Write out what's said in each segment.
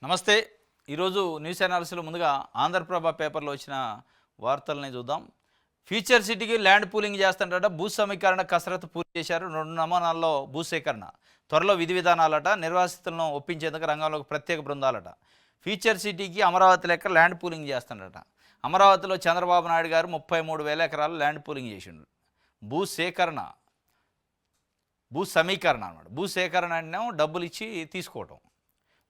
నమస్తే. ఈరోజు న్యూస్ అనాలిసిస్లో ముందుగా ఆంధ్రప్రభ పేపర్లో వచ్చిన వార్తల్ని చూద్దాం. ఫ్యూచర్ సిటీకి ల్యాండ్ పూలింగ్ చేస్తుంటారట. భూ సమీకరణ కసరత్తు పూర్తి చేశారు. 2 నమూనాల్లో భూసేకరణ. త్వరలో విధి విధానాలట. నిర్వాసితులను ఒప్పించేందుకు రంగంలోకి ప్రత్యేక బృందాలట. ఫ్యూచర్ సిటీకి అమరావతి లెక్క ల్యాండ్ పూలింగ్ చేస్తుండట. అమరావతిలో చంద్రబాబు నాయుడు గారు 33,000 ఎకరాలు ల్యాండ్ పూలింగ్ చేసిండు. భూసేకరణ, భూ సమీకరణ అన్నమాట. భూసేకరణ అంటే డబ్బులు ఇచ్చి తీసుకోవటం,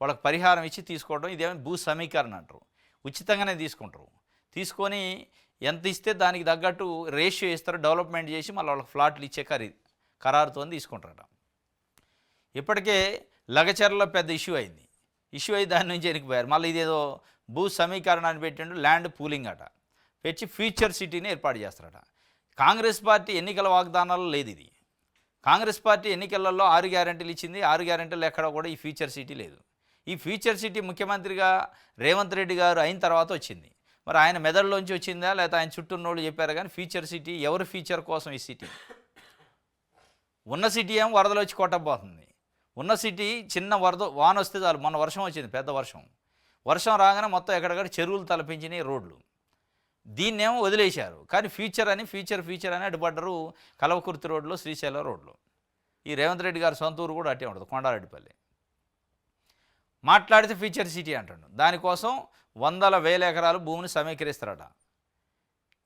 వాళ్ళకి పరిహారం ఇచ్చి తీసుకోవడం. ఇదేమో భూ సమీకరణ అంటారు. ఉచితంగానే తీసుకుంటారు. తీసుకొని ఎంత ఇస్తే దానికి తగ్గట్టు రేషియో ఇస్తారు. డెవలప్మెంట్ చేసి మళ్ళీ వాళ్ళకి ఫ్లాట్లు ఇచ్చే ఖరారుతో తీసుకుంటారట. ఇప్పటికే లగచర్లలో పెద్ద ఇష్యూ అయింది. ఇష్యూ అయ్యి దాని నుంచి వెనక్కిపోయారు. మళ్ళీ ఇదేదో భూ సమీకరణ అని పెట్టిండు. ల్యాండ్ పూలింగ్ అట పెట్టి ఫ్యూచర్ సిటీని ఏర్పాటు చేస్తారట. కాంగ్రెస్ పార్టీ ఎన్నికల వాగ్దానాలు లేదు. ఇది కాంగ్రెస్ పార్టీ ఎన్నికలలో 6 గ్యారెంటీలు ఇచ్చింది. 6 గ్యారెంటీలు ఎక్కడ కూడా ఈ ఫ్యూచర్ సిటీ లేదు. ఈ ఫ్యూచర్ సిటీ ముఖ్యమంత్రిగా రేవంత్ రెడ్డి గారు అయిన తర్వాత వచ్చింది. మరి ఆయన మెదడులోంచి వచ్చిందా లేకపోతే ఆయన చుట్టూ ఉన్నోళ్ళు చెప్పారు. కానీ ఫ్యూచర్ సిటీ ఎవరి ఫ్యూచర్ కోసం ఈ సిటీ? ఉన్న సిటీ ఏమో వరదలు వచ్చి కొట్టబోతుంది. ఉన్న సిటీ చిన్న వాన వస్తే చాలు. మొన్న వర్షం వచ్చింది, పెద్ద వర్షం. వర్షం రాగానే మొత్తం ఎక్కడెక్కడ చెరువులు తలపించినాయి, రోడ్లు. దీన్నేమో వదిలేశారు. కానీ ఫ్యూచర్ అని అడ్డుపడ్డరు. కలవకుర్తి రోడ్లో, శ్రీశైలం రోడ్లో. ఈ రేవంత్ రెడ్డి గారి సొంత ఊరు కూడా అట్టే ఉంటుంది, కొండారెడ్డిపల్లి. మాట్లాడితే ఫ్యూచర్ సిటీ అంటాడు. దానికోసం 100,000 ఎకరాలు భూమిని సమీకరిస్తారట.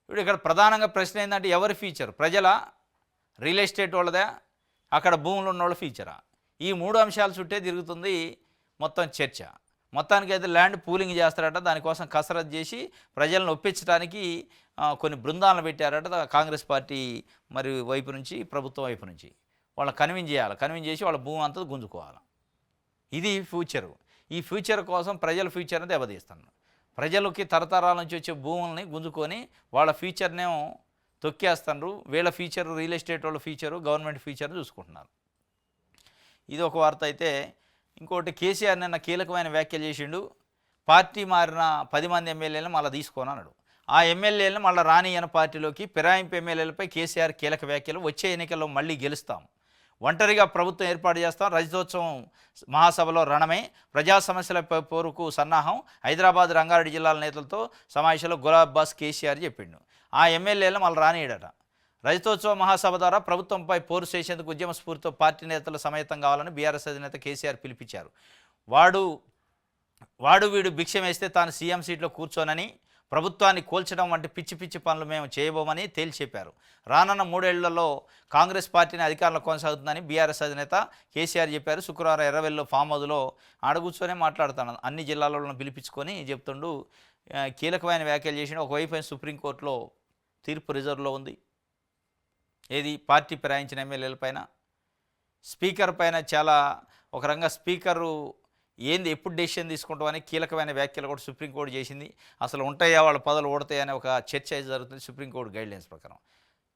ఇప్పుడు ఇక్కడ ప్రధానంగా ప్రశ్న ఏంటంటే ఎవరి ఫ్యూచర్? ప్రజల, రియల్ ఎస్టేట్ వాళ్ళదే, అక్కడ భూములు ఉన్నోళ్ళ ఫ్యూచరా? ఈ 3 అంశాల చుట్టే తిరుగుతుంది మొత్తం చర్చ. మొత్తానికి అయితే ల్యాండ్ పూలింగ్ చేస్తారట. దానికోసం కసరత్తు చేసి ప్రజలను ఒప్పించడానికి కొన్ని బృందాలను పెట్టారట. కాంగ్రెస్ పార్టీ మరి వైపు నుంచి, ప్రభుత్వం వైపు నుంచి వాళ్ళని కన్విన్స్ చేయాలి. కన్విన్స్ చేసి వాళ్ళ భూమి అంతా గుంజుకోవాలి. ఇది ఫ్యూచరు. ఈ ఫ్యూచర్ కోసం ప్రజల ఫ్యూచర్ని దెబ్బతీస్తున్నారు. ప్రజలకి తరతరాల నుంచి వచ్చే భూముల్ని గుంజుకొని వాళ్ళ ఫ్యూచర్నేమో తొక్కేస్తున్నారు. వీళ్ళ ఫ్యూచర్, రియల్ ఎస్టేట్ వాళ్ళ ఫ్యూచరు, గవర్నమెంట్ ఫ్యూచర్ని చూసుకుంటున్నారు. ఇది ఒక వార్త అయితే, ఇంకోటి కేసీఆర్ నిన్న కీలకమైన వ్యాఖ్యలు చేసిండు. పార్టీ మారిన 10 మంది ఎమ్మెల్యేలను మళ్ళీ తీసుకోని అన్నాడు. ఆ ఎమ్మెల్యేలను మళ్ళీ రానియన పార్టీలోకి ఫిరాయింపు ఎమ్మెల్యేలపై కేసీఆర్ కీలక వ్యాఖ్యలు. వచ్చే ఎన్నికల్లో మళ్ళీ గెలుస్తాం, ఒంటరిగా ప్రభుత్వం ఏర్పాటు చేస్తాం, రజతోత్సవం మహాసభలో రణమే, ప్రజా సమస్యల పోరుకు సన్నాహం. హైదరాబాద్, రంగారెడ్డి జిల్లాల నేతలతో సమావేశంలో గులాబ్ బాస్ కేసీఆర్ చెప్పిండు. ఆ ఎమ్మెల్యేలను మళ్ళీ రానియడట. రజతోత్సవ మహాసభ ద్వారా ప్రభుత్వంపై పోరు చేసేందుకు ఉద్యమ స్ఫూర్తితో పార్టీ నేతలు సమేతం కావాలని బీఆర్ఎస్ అధినేత కేసీఆర్ పిలిపించారు. వాడు వీడు భిక్షం వేస్తే తాను సీఎం సీట్లో కూర్చోనని, ప్రభుత్వాన్ని కూల్చడం వంటి పిచ్చి పిచ్చి పనులు మేము చేయబోమని తేల్చి చెప్పారు. రానున్న 3 ఏళ్లలో కాంగ్రెస్ పార్టీని అధికారంలో కొనసాగుతుందని బీఆర్ఎస్ అధినేత కేసీఆర్ చెప్పారు. శుక్రవారం ఎర్రవెల్లిలో ఫామ్ హౌస్లో ఆడగూర్చొనే మాట్లాడుతాను. అన్ని జిల్లాలలో పిలిపించుకొని చెప్తుండు. కీలకమైన వ్యాఖ్యలు చేసిన. ఒకవైపు సుప్రీంకోర్టులో తీర్పు రిజర్వ్లో ఉంది. ఏది? పార్టీ ఫిరాయించిన ఎమ్మెల్యేల పైన, స్పీకర్ పైన చాలా ఒక రంగా స్పీకరు ఏంది, ఎప్పుడు డెసిషన్ తీసుకుంటామని కీలకమైన వ్యాఖ్యలు కూడా సుప్రీంకోర్టు చేసింది. అసలు ఉంటాయా వాళ్ళ పదవులు ఓడతాయా అనే ఒక చర్చ జరుగుతుంది సుప్రీంకోర్టు గైడ్లైన్స్ ప్రకారం.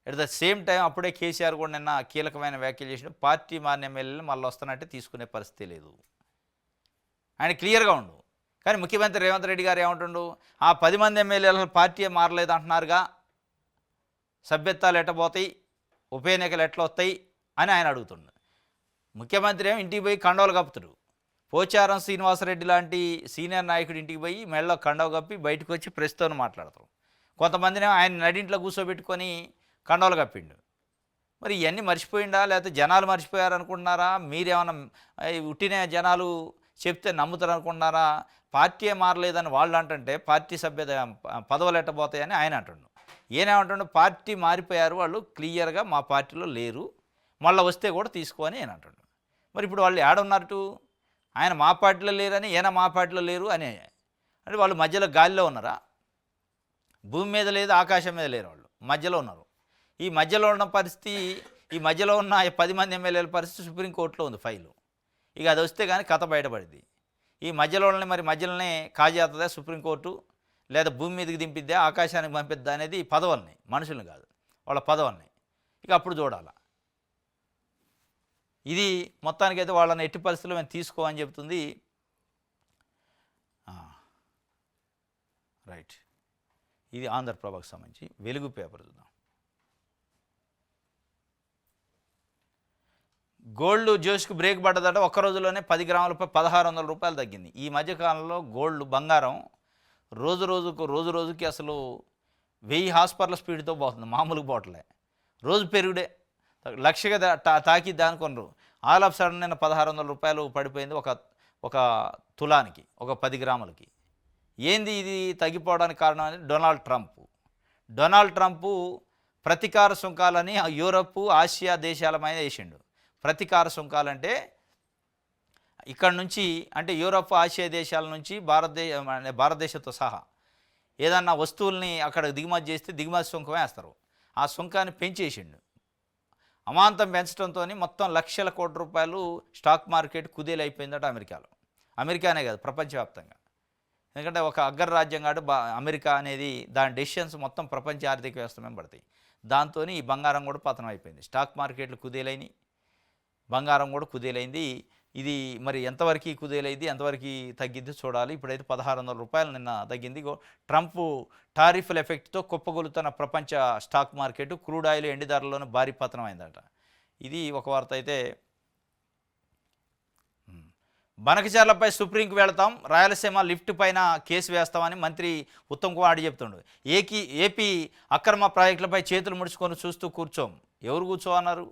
ఎట్ ద సేమ్ టైం అప్పుడే కేసీఆర్ కూడా నిన్న కీలకమైన వ్యాఖ్యలు చేసిన. పార్టీ మారిన ఎమ్మెల్యేలు మళ్ళీ వస్తున్నట్టే తీసుకునే పరిస్థితి లేదు. ఆయన క్లియర్గా ఉండు. కానీ ముఖ్యమంత్రి రేవంత్ రెడ్డి గారు ఏమంటుండు? ఆ 10 మంది ఎమ్మెల్యేలు పార్టీ మారలేదు అంటున్నారుగా, సభ్యత్వాలు ఎట్టబోతాయి, ఉప ఎన్నికలు ఎట్లా వస్తాయి అని ఆయన అడుగుతుండు. ముఖ్యమంత్రి ఏమో ఇంటికి పోయి కండవలు కప్పుతాడు. పోచారం శ్రీనివాసరెడ్డి లాంటి సీనియర్ నాయకుడు ఇంటికి పోయి మెడలో కండవ కప్పి బయటకు వచ్చి ప్రెస్తో మాట్లాడతారు. కొంతమందిని ఆయన నడింట్లో కూర్చోబెట్టుకొని కండవలు కప్పిండు. మరి ఇవన్నీ మర్చిపోయిండా లేకపోతే జనాలు మర్చిపోయారు అనుకుంటున్నారా? మీరేమన్నా ఉట్టిన జనాలు చెప్తే నమ్ముతారు అనుకుంటున్నారా? పార్టీ మారలేదని వాళ్ళు అంటుంటే పార్టీ సభ్యత పదవులు ఎట్టబోతాయని ఆయన అంటుండు. ఏనేమంటుండు? పార్టీ మారిపోయారు వాళ్ళు, క్లియర్గా మా పార్టీలో లేరు, మళ్ళీ వస్తే కూడా తీసుకోని ఆయన అంటుండు. మరి ఇప్పుడు వాళ్ళు ఏడున్నట్టు? ఆయన మా పార్టీలో లేరని, ఈయన మా పార్టీలో లేరు అని అంటే వాళ్ళు మధ్యలో గాలిలో ఉన్నారా? భూమి మీద లేదు, ఆకాశం మీద లేరు, వాళ్ళు మధ్యలో ఉన్నారు. ఈ మధ్యలో ఉన్న పరిస్థితి, ఈ మధ్యలో ఉన్న 10 మంది ఎమ్మెల్యేల పరిస్థితి సుప్రీంకోర్టులో ఉంది ఫైలు. ఇక అది వస్తే కానీ కథ బయటపడింది. ఈ మధ్యలో మరి మధ్యలోనే కాజేస్తుందా సుప్రీంకోర్టు, లేదా భూమి మీదకి దింపిద్దా, ఆకాశానికి పంపిద్దా అనేది పదవుల్ని, మనుషుల్ని కాదు, వాళ్ళ పదవుల్ని. ఇక అప్పుడు చూడాల. ఇది మొత్తానికైతే వాళ్ళని ఎట్టి పరిస్థితుల్లో మేము తీసుకోమని చెప్తుంది. రైట్, ఇది ఆంధ్రప్రభకు సంబంధించి. వెలుగు పేపర్ చూద్దాం. గోల్డ్ జోష్కి బ్రేక్ పడ్డదట. ఒక్క రోజులోనే 10 గ్రాములపై 1600 రూపాయలు తగ్గింది. ఈ మధ్యకాలంలో గోల్డ్ బంగారం రోజు రోజుకి అసలు 1000 హార్స్పవర్ల స్పీడ్తో పోతుంది, మామూలుగా పోవట్లే. రోజు పెరుగుడే, లక్షగా తాకిద్దా అనుకున్నారు. ఆల్ ఆఫ్ సడన్ నిన్న 1600 రూపాయలు పడిపోయింది ఒక తులానికి, ఒక 10 గ్రాములకి. ఏంది ఇది తగ్గిపోవడానికి కారణం అని డొనాల్డ్ ట్రంప్ ప్రతీకార సుంకాలని యూరప్, ఆసియా దేశాల మీద వేసిండు. ప్రతీకార సుంకాలంటే ఇక్కడ నుంచి, అంటే యూరప్, ఆసియా దేశాల నుంచి భారతదేశంతో సహా ఏదన్నా వస్తువుల్ని అక్కడ దిగుమతి చేస్తే దిగుమతి సుంకం వేస్తారు. ఆ సుంకాన్ని పెంచేసిండు. అమాంతం పెంచడంతో మొత్తం లక్షల కోట్ల రూపాయలు స్టాక్ మార్కెట్ కుదేలైపోయిందట అమెరికాలో. అమెరికానే కాదు, ప్రపంచవ్యాప్తంగా. ఎందుకంటే ఒక అగ్రరాజ్యం కాదు అమెరికా అనేది, దాని డెసిషన్స్ మొత్తం ప్రపంచ ఆర్థిక వ్యవస్థ మీద పడతాయి. దాంతో ఈ బంగారం కూడా పతనం అయిపోయింది. స్టాక్ మార్కెట్లు కుదేలైనవి, బంగారం కూడా కుదేలైంది. ఇది మరి ఎంతవరకు కుదేలైంది, ఎంతవరకు తగ్గిద్ది చూడాలి. ఇప్పుడైతే 1600 రూపాయలు నిన్న తగ్గింది. ట్రంప్ టారిఫ్ల ఎఫెక్ట్తో కుప్పగొలుతున్న ప్రపంచ స్టాక్ మార్కెట్, క్రూడ్ ఆయిల్, ఎండి ధరల్లోనే భారీ పతనం అయిందట. ఇది ఒక వార్త. అయితే బనకచర్లపై సుప్రీంకి వెళతాం, రాయలసీమ లిఫ్ట్ పైన కేసు వేస్తామని మంత్రి ఉత్తమ్ కుమార్ రెడ్డి చెప్తుండు. ఏపీ అక్రమ ప్రాజెక్టులపై చేతులు ముడుచుకొని చూస్తూ కూర్చోం. ఎవరు కూర్చోన్నారు?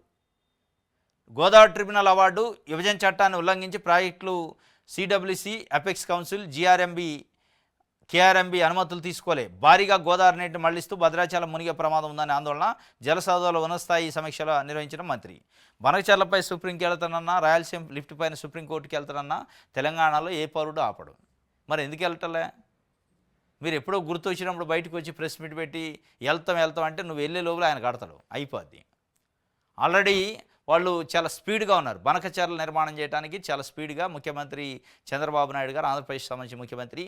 గోదావరి ట్రిబ్యునల్ అవార్డు, విభజన చట్టాన్ని ఉల్లంఘించి ప్రాజెక్టులు సిడబ్ల్యూసి, అపెక్స్ కౌన్సిల్, కేఆర్ఎంబి అనుమతులు తీసుకోలే. భారీగా గోదావరి నీటిని మళ్లిస్తూ భద్రాచలం మునిగే ప్రమాదం ఉందని ఆందోళన. జలసౌధలో ఉన్నతస్థాయి సమీక్షలు నిర్వహించిన మంత్రి. బనకచర్లపై సుప్రీంకి వెళ్తానన్నా, రాయలసీమ లిఫ్ట్ పైన సుప్రీంకోర్టుకి వెళ్తానన్నా తెలంగాణలో ఏ పౌరుడు ఆపడు. మరి ఎందుకు వెళ్ళటలే? మీరు ఎప్పుడో గుర్తు వచ్చినప్పుడు బయటకు వచ్చి ప్రెస్ మీట్ పెట్టి వెళ్తాం అంటే నువ్వు వెళ్ళే లోపల ఆయన కడతాడు, అయిపోద్ది. ఆల్రెడీ వాళ్ళు చాలా స్పీడ్గా ఉన్నారు. బనకచర్ల నిర్మాణం చేయడానికి చాలా స్పీడ్గా ముఖ్యమంత్రి చంద్రబాబు నాయుడు గారు, ఆంధ్రప్రదేశ్ సంబంధించిన ముఖ్యమంత్రి,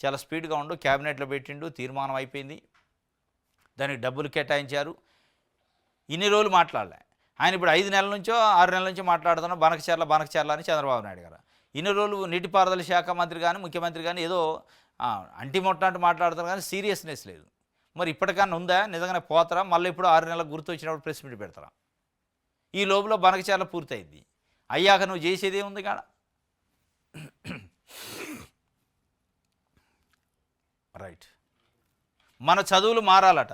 చాలా స్పీడ్గా ఉండు. క్యాబినెట్లో పెట్టిండు, తీర్మానం అయిపోయింది, దానికి డబ్బులు కేటాయించారు. ఇన్ని రోజులు మాట్లాడలే ఆయన. ఇప్పుడు 5 నెలల నుంచో 6 నెలల నుంచో మాట్లాడుతున్నా బనకచర్ల అని చంద్రబాబు నాయుడు గారు. ఇన్ని రోజులు నీటిపారుదల శాఖ మంత్రి కానీ ముఖ్యమంత్రి కానీ ఏదో అంటిమొట్టంటూ మాట్లాడుతున్నారు కానీ సీరియస్నెస్ లేదు. మరి ఇప్పటికన్నా ఉందా? నిజంగానే పోతారా? మళ్ళీ ఇప్పుడు 6 నెలలకు గుర్తు వచ్చినప్పుడు ప్రెస్ మీట్ పెడతారా? ఈ లోపల బనకచర్ల పూర్తయింది. అయ్యాక నువ్వు చేసేదే ఉంది కాడ. రైట్. మన చదువులు మారాలట.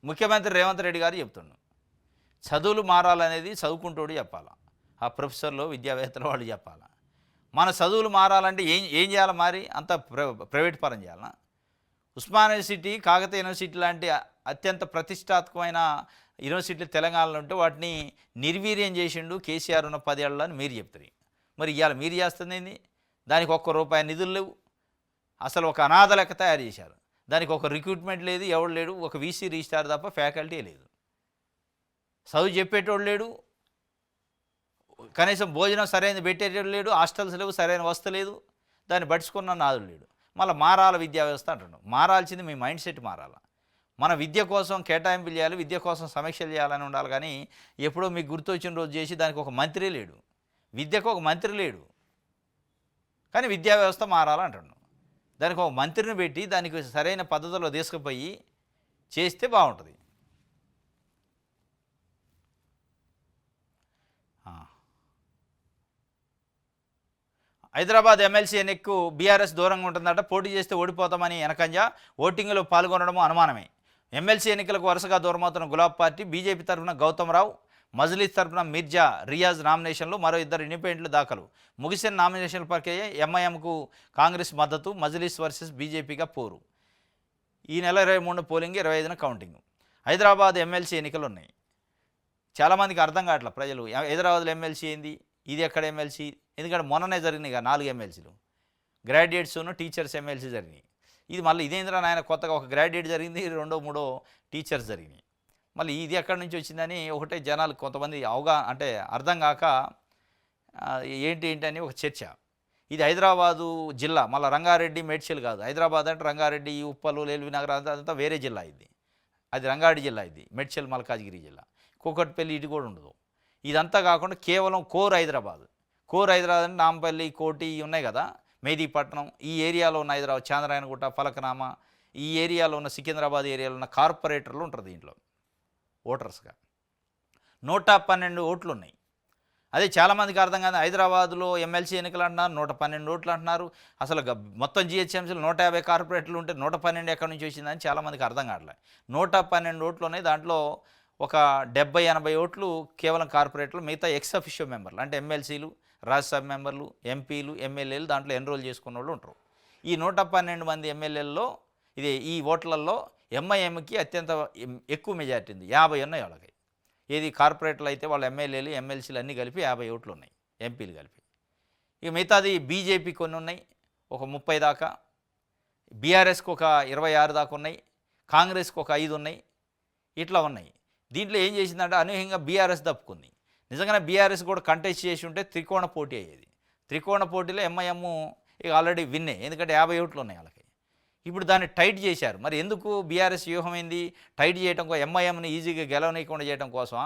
ముఖ్యమంత్రి రేవంత్ రెడ్డి గారు చెప్తున్నాడు. చదువులు మారాలనేది చదువుకుంటోడు చెప్పాలా, ఆ ప్రొఫెసర్లు, విద్యావేత్తలు వాళ్ళు చెప్పాలా. మన చదువులు మారాలంటే ఏం చేయాలి? మరి అంత ప్రైవేట్ పరం చేయాలన్నా? ఉస్మానియా యూనివర్సిటీ, కాకతీయ యూనివర్సిటీ లాంటి అత్యంత ప్రతిష్టాత్మకమైన యూనివర్సిటీలు తెలంగాణలో ఉంటే వాటిని నిర్వీర్యం చేసిండు కేసీఆర్ ఉన్న 10 ఏళ్ళలో అని మీరు చెప్తారు. మరి ఇవాళ మీరు చేస్తుంది ఏంది? దానికి ₹1 నిధులు లేవు. అసలు ఒక అనాథ లెక్క తయారు చేశారు. దానికి ఒక రిక్రూట్మెంట్ లేదు, ఎవడు లేడు. ఒక వీసీ రిజిస్టార్ తప్ప ఫ్యాకల్టీ లేదు, చదువు చెప్పేటోడు లేడు, కనీసం భోజనం సరైనది పెట్టేటోడు లేడు, హాస్టల్స్ లేవు, సరైన వసతి లేదు, దాన్ని పట్టించుకున్న నాదులు లేడు. మళ్ళీ మారాల విద్యా వ్యవస్థ అంటున్నాం. మారాల్సింది మీ మైండ్ సెట్ మారాల. మన విద్య కోసం కేటాయింపులు చేయాలి, విద్య కోసం సమీక్షలు చేయాలని ఉండాలి. కానీ ఎప్పుడో మీకు గుర్తొచ్చిన రోజు చేసి దానికి ఒక మంత్రి లేడు, విద్యకు ఒక మంత్రి లేడు. కానీ విద్యా వ్యవస్థ మారాలంటున్నాం. దానికి ఒక మంత్రిని పెట్టి దానికి సరైన పద్ధతిలో తీసుకుపోయి చేస్తే బాగుంటుంది. హైదరాబాద్ ఎమ్మెల్సీ ఎన్నికకు బీఆర్ఎస్ దూరంగా ఉంటుందట. పోటీ చేస్తే ఓడిపోతామని వెనకంజ, ఓటింగ్లో పాల్గొనడము అనుమానమే. ఎమ్మెల్సీ ఎన్నికలకు వరుసగా దూరమవుతున్న గులాబ్ పార్టీ. బీజేపీ తరఫున గౌతమ్ రావు, మజ్లిస్ తరఫున మిర్జా రియాజ్ నామినేషన్లు, మరో 2 ఇండిపెండెంట్లు దాఖలు. ముగిసిన నామినేషన్ల ప్రక్రియ. ఎంఐఎంకు కాంగ్రెస్ మద్దతు, మజ్లిస్ వర్సెస్ బీజేపీగా పోరు. ఈ నెల 23 పోలింగ్, 25న కౌంటింగ్. హైదరాబాద్ ఎమ్మెల్సీ ఎన్నికలు ఉన్నాయి. చాలామందికి అర్థం కావట్లేదు ప్రజలు. హైదరాబాద్లో ఎమ్మెల్సీ ఏంది, ఇది ఎక్కడ ఎమ్మెల్సీ? ఎందుకంటే మొన్ననే జరిగినాయి 4 ఎమ్మెల్సీలు, గ్రాడ్యుయేట్స్ను టీచర్స్ ఎమ్మెల్సీ జరిగినాయి. ఇది మళ్ళీ ఇదేంద్రా నాయన కొత్తగా ఒక గ్రాడ్యుయేట్ జరిగింది, 2, 3 టీచర్స్ జరిగినాయి. మళ్ళీ ఇది ఎక్కడి నుంచి వచ్చిందని ఒకటే జనాలు కొంతమంది అంటే అర్థం కాక ఏంటి అని ఒక చర్చ. ఇది హైదరాబాదు జిల్లా, మళ్ళీ రంగారెడ్డి, మేడ్చల్ కాదు. హైదరాబాద్ అంటే రంగారెడ్డి, ఉప్పలు, ఎల్బీనగర్ అదంతా వేరే జిల్లా. అది రంగారెడ్డి జిల్లా, ఇది మేడ్చల్, మల్కాజ్గిరి జిల్లా. కూకట్పల్లి ఇటు కూడా ఉండదు. ఇదంతా కాకుండా కేవలం కోర్ హైదరాబాద్ అంటే నాంపల్లి, కోటి ఉన్నాయి కదా, మెహదీపట్నం, ఈ ఏరియాలో ఉన్న హైదరాబాద్, చాంద్రాయనగుట్ట, ఫలకనామ, ఈ ఏరియాలో ఉన్న సికింద్రాబాద్ ఏరియాలో ఉన్న కార్పొరేటర్లు ఉంటారు దీంట్లో ఓటర్స్గా. 112 ఓట్లు ఉన్నాయి. అదే చాలామందికి అర్థం కాదు. హైదరాబాద్లో ఎమ్మెల్సీ ఎన్నికలు అంటున్నారు, 112 ఓట్లు అంటున్నారు. అసలు మొత్తం జీహెచ్ఎంసీలో 150 కార్పొరేటర్లు ఉంటే 112 ఎక్కడి నుంచి వచ్చిందని చాలామందికి అర్థం కావట్లేదు. 112 ఓట్లు ఉన్నాయి. దాంట్లో ఒక 70-80 ఓట్లు కేవలం కార్పొరేటర్లు, మిగతా ఎక్స్ అఫిషియో మెంబర్లు అంటే ఎమ్మెల్సీలు, రాజ్యసభ మెంబర్లు, ఎంపీలు, ఎమ్మెల్యేలు దాంట్లో ఎన్రోల్ చేసుకున్న వాళ్ళు ఉంటారు. ఈ 112 మంది ఎమ్మెల్యేలలో ఈ ఓట్లలో ఎంఐఎంకి అత్యంత ఎక్కువ మెజార్టీ ఉంది. 50 ఉన్నాయి వాళ్ళకి. ఏది కార్పొరేటర్లు అయితే వాళ్ళ ఎమ్మెల్యేలు, ఎమ్మెల్సీలు అన్నీ కలిపి 50 ఓట్లు ఉన్నాయి, ఎంపీలు కలిపి. ఇక మిగతాది బీజేపీ కొన్ని ఉన్నాయి, ఒక 30 దాకా. బీఆర్ఎస్కి ఒక 26 దాకా ఉన్నాయి. కాంగ్రెస్కి ఒక 5 ఉన్నాయి. ఇట్లా ఉన్నాయి. దీంట్లో ఏం చేసిందంటే అనూహ్యంగా బీఆర్ఎస్ దప్పుకుంది. నిజంగానే బీఆర్ఎస్ కూడా కంటెస్ట్ చేసి ఉంటే త్రికోణ పోటీ అయ్యేది. త్రికోణ పోటీలో ఎంఐఎం ఇక ఆల్రెడీ విన్నే, ఎందుకంటే 50 ఓట్లు ఉన్నాయి వాళ్ళకి. ఇప్పుడు దాన్ని టైట్ చేశారు. మరి ఎందుకు బీఆర్ఎస్ వ్యూహం ఏంది? టైట్ చేయడం కోసం, ఎంఐఎంని ఈజీగా గెలవనీయకుండా చేయడం కోసమా?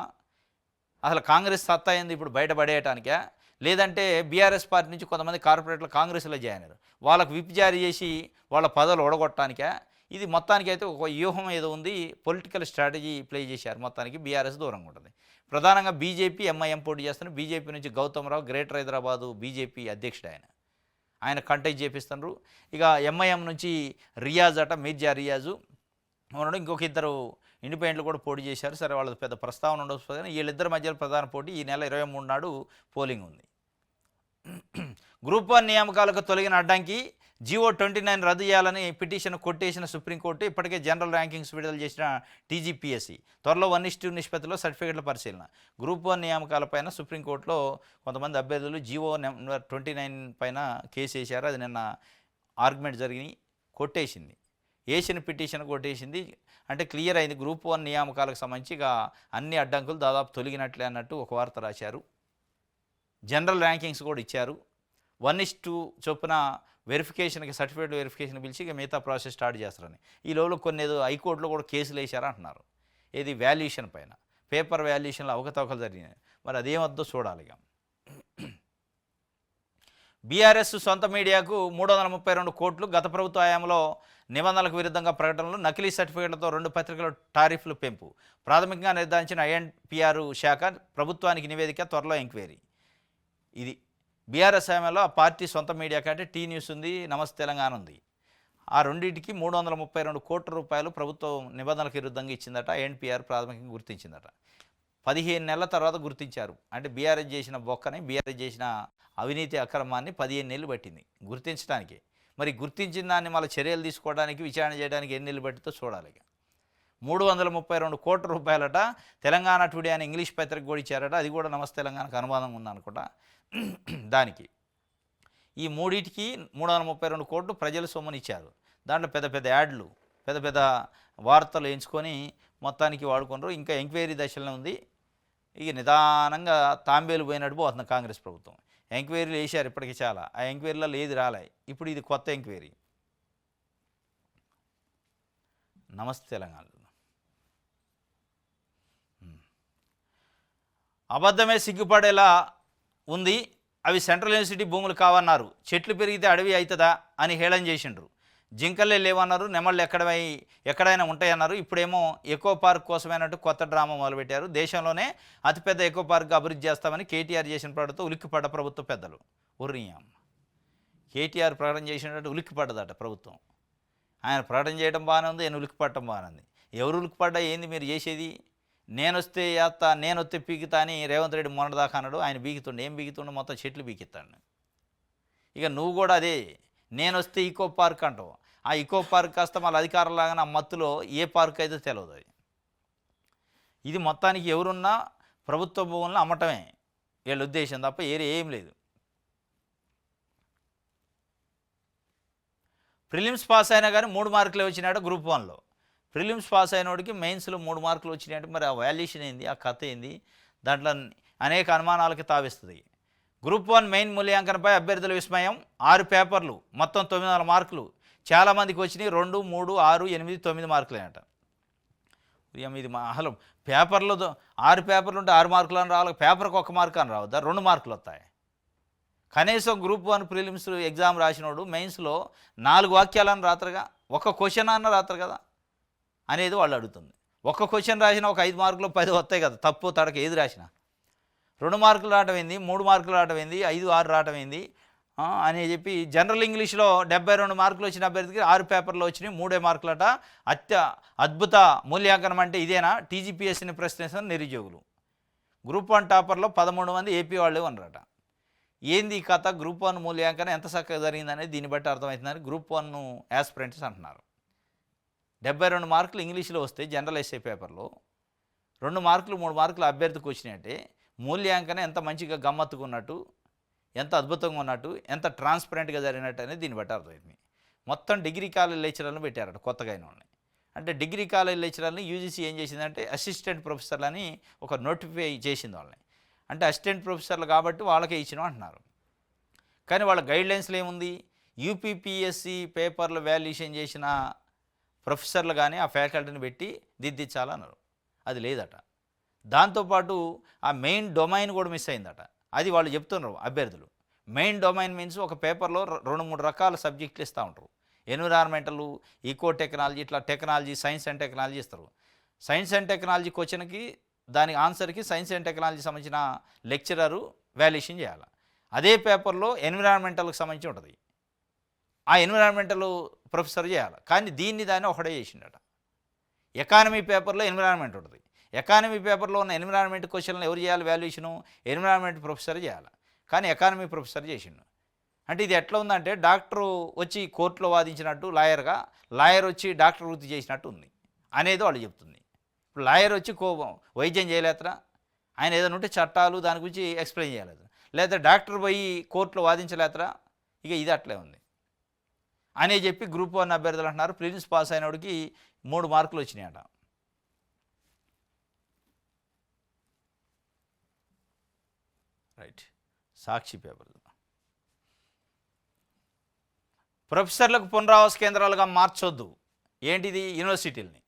అసలు కాంగ్రెస్ సత్తా ఏంది ఇప్పుడు బయటపడేయటానికా? లేదంటే బీఆర్ఎస్ పార్టీ నుంచి కొంతమంది కార్పొరేటర్లు కాంగ్రెస్లో జాయిన్ అయ్యారు, వాళ్ళకు విప్ జారీ చేసి వాళ్ళ పదవులు ఓడగొట్టడానికా? ఇది మొత్తానికి అయితే ఒక వ్యూహం ఏదో ఉంది, పొలిటికల్ స్ట్రాటజీ ప్లే చేశారు. మొత్తానికి బీఆర్ఎస్ దూరంగా ఉంటుంది. ప్రధానంగా బీజేపీ, ఎంఐఎం పోటీ చేస్తున్నారు. బీజేపీ నుంచి గౌతమ్ రావు, గ్రేటర్ హైదరాబాదు బీజేపీ అధ్యక్షుడు, ఆయన కంటెస్ట్ చేపిస్తున్నారు. ఇక ఎంఐఎం నుంచి రియాజ్ అట, మీర్జా రియాజు ఉన్నాడు. ఇంకొక ఇద్దరు ఇండిపెండెంట్లు కూడా పోటీ చేశారు. సరే, వాళ్ళది పెద్ద ప్రస్తావన ఉండకపోతే కానీ వీళ్ళిద్దరి మధ్యలో ప్రధాన పోటీ ఈ నెల 23 నాడు పోలింగ్ ఉంది. గ్రూప్ 1 నియామకాలకు తొలగిన అడ్డంకి జీవో 29 రద్దు చేయాలని పిటిషన్ కొట్టేసిన సుప్రీంకోర్టు ఇప్పటికే జనరల్ ర్యాంకింగ్స్ విడుదల చేసిన టీజీపీఎస్సీ త్వరలో 1:2 నిష్పత్తిలో సర్టిఫికెట్ల పరిశీలన. గ్రూప్ 1 నియామకాలపైన సుప్రీంకోర్టులో కొంతమంది అభ్యర్థులు జీవో నెంబర్ 29 పైన కేసు వేశారు. అది నిన్న ఆర్గ్యుమెంట్ జరిగి కొట్టేసింది. వేసిన పిటిషన్ కొట్టేసింది. అంటే క్లియర్ అయింది. గ్రూప్ 1 నియామకాలకు సంబంధించి ఇక అన్ని అడ్డంకులు దాదాపు తొలగినట్లే అన్నట్టు ఒక వార్త రాశారు. జనరల్ ర్యాంకింగ్స్ కూడా ఇచ్చారు. 1:2 చొప్పున వెరిఫికేషన్కి, సర్టిఫికేట్ వెరిఫికేషన్ పిలిచి ఇక మిగతా ప్రాసెస్ స్టార్ట్ చేస్తారని. ఈ లోపల కొన్ని ఏదో హైకోర్టులో కూడా కేసులు వేశారంటున్నారు. ఏది వాల్యుయేషన్ పైన, పేపర్ వాల్యుయేషన్లో అవకతవకలు జరిగినాయి. మరి అదేమొద్దో చూడాలి. ఇక బీఆర్ఎస్ సొంత మీడియాకు 332 కోట్లు. గత ప్రభుత్వ హయాంలో నిబంధనలకు విరుద్ధంగా ప్రకటనలు, నకిలీ సర్టిఫికేట్లతో 2 పత్రికల టారిఫ్లు పెంపు. ప్రాథమికంగా నిర్ధారించిన ఐఎన్పిఆర్ శాఖ ప్రభుత్వానికి నివేదిక, త్వరలో ఎంక్వైరీ. ఇది బీఆర్ఎస్ హయాంలో ఆ పార్టీ సొంత మీడియా కంటే టీ న్యూస్ ఉంది, నమస్తే తెలంగాణ ఉంది. ఆ రెండింటికి 332 కోట్ల రూపాయలు ప్రభుత్వం నిబంధనలకు విరుద్ధంగా ఇచ్చిందట. ఐఎన్పిఆర్ ప్రాథమికంగా గుర్తించిందట. 15 నెలల తర్వాత గుర్తించారు. అంటే బీఆర్ఎస్ చేసిన బొక్కని, బీఆర్ఎస్ చేసిన అవినీతి అక్రమాన్ని 15 నెలలు పట్టింది గుర్తించడానికి. మరి గుర్తించిన దాన్ని మళ్ళీ చర్యలు తీసుకోవడానికి, విచారణ చేయడానికి ఎన్ని నెలలు పట్టితో చూడాలి. 332 కోట్ల రూపాయలట. తెలంగాణ టుడే అని ఇంగ్లీష్ పత్రిక కూడా ఇచ్చారట. అది కూడా నమస్తే తెలంగాణకు అనుబంధంగా ఉందనుకుంటా. దానికి ఈ మూడింటికి 332 కోట్లు ప్రజలు సొమ్ముని ఇచ్చారు. దాంట్లో పెద్ద పెద్ద యాడ్లు, పెద్ద పెద్ద వార్తలు ఎంచుకొని మొత్తానికి వాడుకున్నారు. ఇంకా ఎంక్వైరీ దశలో ఉంది. ఇక నిదానంగా తాంబేలు పోయినట్టు పోతుంది కాంగ్రెస్ ప్రభుత్వం. ఎంక్వైరీలు వేశారు ఇప్పటికీ చాలా. ఆ ఎంక్వైరీలలో ఏది రాలే. ఇప్పుడు ఇది కొత్త ఎంక్వైరీ. నమస్తే తెలంగాణలో అబద్ధమే సిగ్గుపడేలా ఉంది. అవి సెంట్రల్ యూనివర్సిటీ భూములు కావన్నారు. చెట్లు పెరిగితే అడవి అవుతుందా అని హేళన చేసిండ్రు. జింకలే లేవన్నారు. నెమళ్ళు ఎక్కడైనా ఉంటాయన్నారు. ఇప్పుడేమో ఎకో పార్క్ కోసమైనట్టు కొత్త డ్రామా మొదలుపెట్టారు. దేశంలోనే అతిపెద్ద ఎకో పార్క్ అభివృద్ధి చేస్తామని కేటీఆర్ చేసిన ప్రకటనతో ఉలిక్కిపడ్డ ప్రభుత్వ పెద్దలు. ఉర్రియం కేటీఆర్ ప్రకటన చేసినట్టు ఉలిక్కిపడ్డదట ప్రభుత్వం. ఆయన ప్రకటన చేయడం బాగానే ఉంది, ఆయన ఉలిక్కిపడటం బాగానే ఉంది. ఎవరు ఉలిక్కిపడ్డా ఏంది మీరు చేసేది? నేనొస్తే చేస్తా, నేనొస్తే పీకుతా అని రేవంత్ రెడ్డి మొన్నటిదాకా అన్నాడు. ఆయన బీకుతుండే, ఏం బీకుతుండే? మొత్తం చెట్లు బీకిస్తాడు. ఇక నువ్వు కూడా అదే, నేనొస్తే ఈకో పార్క్ అంటావు. ఆ ఈకో పార్క్ కాస్త మళ్ళీ అధికారులాగా ఆ మత్తులో ఏ పార్క్ అయితే తెలియదు. అది ఇది మొత్తానికి ఎవరున్నా ప్రభుత్వ భూములను అమ్మటమే వీళ్ళ ఉద్దేశం తప్ప ఏం లేదు. ప్రిలిమ్స్ పాస్ అయినా కానీ 3 మార్కులే వచ్చినాడు గ్రూప్ 1లో. ప్రిలిమ్స్ పాస్ అయినోడికి మెయిన్స్లో 3 మార్కులు వచ్చినాయంటే మరి ఆ వాల్యుయేషన్ ఏంది, ఆ కథ ఏంది? దాంట్లో అనేక అనుమానాలకి తావిస్తుంది. గ్రూప్ 1 మెయిన్ మూల్యాంకనంపై అభ్యర్థుల విస్మయం. 6 పేపర్లు, మొత్తం 900 మార్కులు. చాలామందికి వచ్చినాయి 2, 3, 6, 8, 9 మార్కులేనట. ఇది అసలు పేపర్లో 6 పేపర్లు ఉంటే 6 మార్కులు అని రావాలి. పేపర్కి 1 మార్కు అని రావద్దా? 2 మార్కులు వస్తాయి. కనీసం గ్రూప్ 1 ప్రిలిమ్స్ ఎగ్జామ్ రాసినోడు మెయిన్స్లో 4 వాక్యాలను రాత్రగా, 1 క్వశ్చన్ అన్న రాత్రు కదా అనేది వాళ్ళు అడుగుతుంది. 1 క్వశ్చన్ రాసినా ఒక 5 మార్కులు 10 వస్తాయి కదా, తప్పు తడక ఏది రాసినా. 2 మార్కులు రావటం ఏంది, 3 మార్కులు రావటం ఏంది, 5, 6 రావటం ఏంది అని చెప్పి జనరల్ ఇంగ్లీష్లో 72 మార్కులు వచ్చిన అభ్యర్థికి 6 పేపర్లు వచ్చినాయి, 3 మార్కులట. అద్భుత మూల్యాంకనం అంటే ఇదేనా? టీజీపీఎస్సీని ప్రశ్నిస్తున్న నిరుద్యోగులు. గ్రూప్ 1 టాపర్లో 13 మంది ఏపీ వాళ్ళు అన్నారట. ఏంది ఈ కథ? గ్రూప్ 1 మూల్యాంకనం ఎంత చక్కగా జరిగిందనేది దీన్ని బట్టి అర్థమవుతుందని గ్రూప్ 1 యాస్పిరెంట్స్ అంటున్నారు. 72 మార్కులు ఇంగ్లీష్లో వస్తే జనరల్ ఎస్ఏ పేపర్లో 2 మార్కులు 3 మార్కులు అభ్యర్థికి వచ్చినాయంటే మూల్యాంకనం ఎంత మంచిగా గమ్మత్తుగా ఉన్నట్టు, ఎంత అద్భుతంగా ఉన్నట్టు, ఎంత ట్రాన్స్పరెంట్గా జరిగినట్టు అనేది దీన్ని బట్టి అర్థమైంది. మొత్తం డిగ్రీ కాలేజ్ లెక్చరర్లను పెట్టారట కొత్తగా అయిన వాళ్ళని. అంటే డిగ్రీ కాలేజ్ లెక్చరర్ని యూజీసీ ఏం చేసిందంటే అసిస్టెంట్ ప్రొఫెసర్లని ఒక నోటిఫై చేసింది వాళ్ళని. అంటే అసిస్టెంట్ ప్రొఫెసర్లు కాబట్టి వాళ్ళకే ఇచ్చినాం అంటున్నారు. కానీ వాళ్ళ గైడ్లైన్స్లో ఏముంది? యూపీపీఎస్సీ పేపర్లు వాల్యుయేషన్ చేసిన ప్రొఫెసర్లు కానీ ఆ ఫ్యాకల్టీని పెట్టి దిద్దించాలన్నారు. అది లేదట. దాంతోపాటు ఆ మెయిన్ డొమైన్ కూడా మిస్ అయిందట. అది వాళ్ళు చెప్తున్నారు అభ్యర్థులు. మెయిన్ డొమైన్ మీన్స్ ఒక పేపర్లో 2-3 రకాల సబ్జెక్టులు ఇస్తూ ఉంటారు. ఎన్విరాన్మెంటల్, ఈకో టెక్నాలజీ, ఇట్లా టెక్నాలజీ, సైన్స్ అండ్ టెక్నాలజీ ఇస్తారు. సైన్స్ అండ్ టెక్నాలజీ క్వశ్చన్కి దాని ఆన్సర్కి సైన్స్ అండ్ టెక్నాలజీ సంబంధించిన లెక్చరరు వాల్యుయేషన్ చేయాలి. అదే పేపర్లో ఎన్విరాన్మెంటల్కి సంబంధించి ఉంటుంది, ఆ ఎన్విరాన్మెంటల్ ప్రొఫెసర్ చేయాలి. కానీ దాన్ని ఒకటే చేసిండట. ఎకానమీ పేపర్లో ఎన్విరాన్మెంట్ ఉంటుంది. ఎకానమీ పేపర్లో ఉన్న ఎన్విరాన్మెంట్ క్వశ్చన్లు ఎవరు చేయాలి వాల్యుయేషను? ఎన్విరాన్మెంట్ ప్రొఫెసర్ చేయాలి. కానీ ఎకానమీ ప్రొఫెసర్ చేసిండు. అంటే ఇది ఎట్లా ఉందంటే డాక్టరు వచ్చి కోర్టులో వాదించినట్టు లాయర్ వచ్చి డాక్టర్ వృత్తి చేసినట్టు ఉంది అనేది వాళ్ళు చెప్తుంది. ఇప్పుడు లాయర్ వచ్చి వైద్యం చేయలేతరా, ఆయన ఏదైనా ఉంటే చట్టాలు దాని గురించి ఎక్స్ప్లెయిన్ చేయలేదు, లేదా డాక్టర్ పోయి కోర్టులో వాదించలేతరా, ఇక ఇది అట్లే ఉంది అనే చెప్పి గ్రూప్ 1 అభ్యర్థులు అంటున్నారు. ప్రిలిమ్స్ పాస్ అయినోడికి 3 మార్కులు వచ్చినాయట. రైట్. సాక్షి పేపర్. ప్రొఫెసర్లకు పునరావాస కేంద్రాలుగా మార్చొద్దు. ఏంటిది? యూనివర్సిటీలని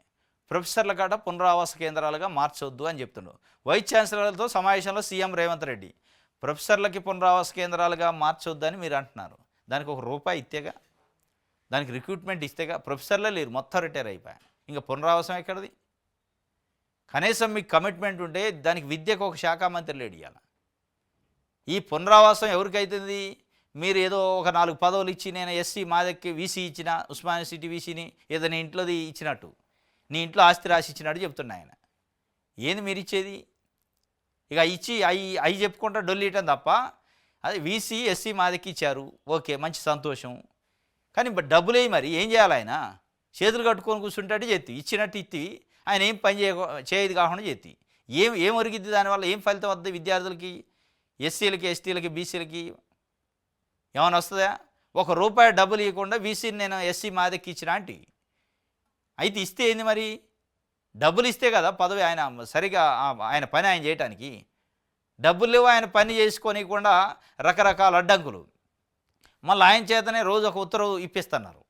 ప్రొఫెసర్ల కాట పునరావాస కేంద్రాలుగా మార్చొద్దు అని చెప్తున్నాడు. వైస్ ఛాన్సలర్లతో సమావేశంలో సీఎం రేవంత్ రెడ్డి ప్రొఫెసర్లకి పునరావాస కేంద్రాలుగా మార్చొద్దు అని మీరు అంటున్నారు. దానికి ₹1 ఇస్తేగా, దానికి రిక్రూట్మెంట్ ఇస్తేగా. ప్రొఫెసర్లే లేరు, మొత్తం రిటైర్ అయిపోయాయి. ఇంకా పునరావాసం ఎక్కడిది? కనీసం మీకు కమిట్మెంట్ ఉంటే దానికి విద్యకు ఒక శాఖ మంత్రి లేడు. ఇవ్వాలి ఈ పునరావాసం ఎవరికైతుంది? మీరు ఏదో ఒక 4 పదవులు ఇచ్చి, నేను ఎస్సీ మాదక్కి వీసీ ఇచ్చిన, ఉస్మానియా సిటీ వీసీని ఏదో నీ ఇంట్లోది ఇచ్చినట్టు, నీ ఇంట్లో ఆస్తి రాసి ఇచ్చినట్టు చెప్తున్నా ఆయన. ఏంది మీరు ఇచ్చేది? ఇక ఇచ్చి అవి చెప్పుకుంటా డొల్లియటం తప్ప. అది వీసీ ఎస్సీ మాదక్కి ఇచ్చారు, ఓకే, మంచి సంతోషం. కానీ డబ్బులే మరి ఏం చేయాలి? ఆయన చేతులు కట్టుకొని కూర్చుంటాడు చేతి ఇచ్చినట్టు ఇత్తి, ఆయన ఏం పని చేయదు కాకుండా చేతి ఏం ఒరిగిద్ది? దానివల్ల ఏం ఫలితం వద్ద విద్యార్థులకి, ఎస్సీలకి, ఎస్టీలకి, బీసీలకి ఏమైనా వస్తుందా? ₹1 డబ్బులు ఇవ్వకుండా వీసీని నేను ఎస్సీ మాదక్కి ఇచ్చిన అంటే అయితే ఇస్తే ఏంది మరి? డబ్బులు ఇస్తే కదా పదవి ఆయన సరిగా ఆయన పని ఆయన చేయటానికి. డబ్బులు లేవు, ఆయన పని చేసుకోనికుండా రకరకాల అడ్డంకులు. మళ్ళీ ఆయన చేతనే రోజు ఒక ఉత్తర్వు ఇప్పిస్తున్నారు.